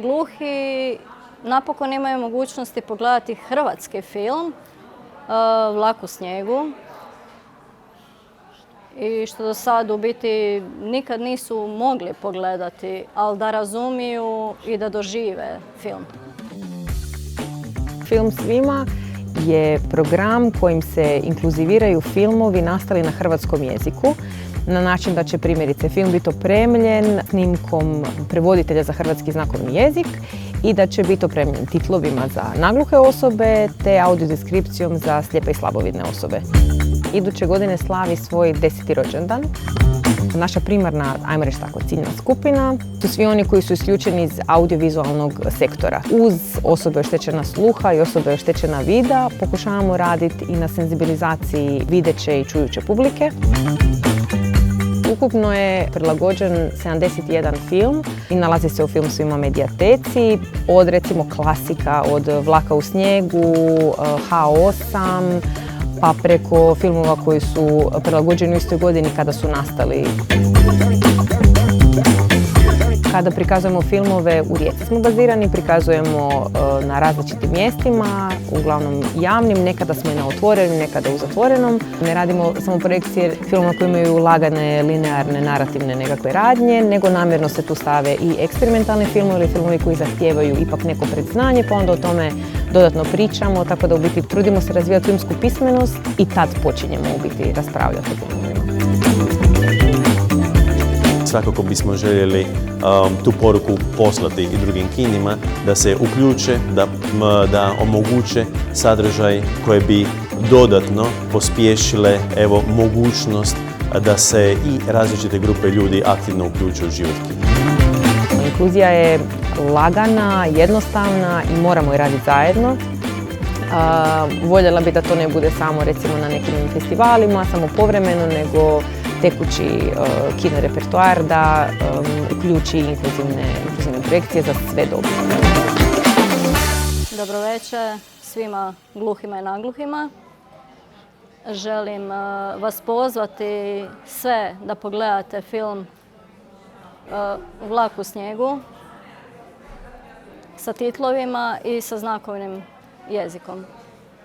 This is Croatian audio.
gluhi napokon imaju mogućnosti pogledati hrvatski film Vlak u snijegu. I što do sad u biti nikad nisu mogli pogledati, ali da razumiju i da dožive film. Film svima je program kojim se inkluziviraju filmovi nastali na hrvatskom jeziku na način da će primjerice film biti opremljen snimkom prevoditelja za hrvatski znakovni jezik i da će biti opremljen titlovima za nagluhe osobe te audiodeskripcijom za slijepe i slabovidne osobe. Iduće godine slavi svoj 10. rođendan. Naša primarna, ajmo reći tako, ciljna skupina su svi oni koji su isključeni iz audiovizualnog sektora. Uz osobe oštećena sluha i osobe oštećena vida pokušavamo raditi i na senzibilizaciji videće i čujuće publike. Ukupno je prilagođen 71 film i nalazi se u Film svima medijateci, od recimo klasika, od Vlaka u snijegu, H8, pa preko filmova koji su prilagođeni u istoj godini kada su nastali. Kada prikazujemo filmove, u Rijeci smo bazirani, prikazujemo na različitim mjestima, uglavnom javnim, nekada smo i na otvorenim, nekada u zatvorenom. Ne radimo samo projekcije filmova koji imaju lagane, linearne, narativne nekakve radnje, nego namjerno se tu stave i eksperimentalni filmovi ili filmovi koji zahtijevaju ipak neko predznanje, pa onda o tome dodatno pričamo, tako da u biti trudimo se razvijati filmsku pismenost i tad počinjemo u biti raspravljati o filmovima. Svakako bismo željeli tu poruku poslati i drugim kinima da se uključe, da omoguće sadržaj koje bi dodatno pospješile mogućnost da se i različite grupe ljudi aktivno uključuju u život kina. Inkluzija je lagana, jednostavna i moramo je raditi zajedno. Voljela bi da to ne bude samo recimo na nekim festivalima, samo povremeno, nego tekući kino repertoar da uključi inkluzivne projekcije za sve dobe. Dobro večer svima gluhima i nagluhima. Želim vas pozvati sve da pogledate film Vlak u snijegu sa titlovima i sa znakovnim jezikom.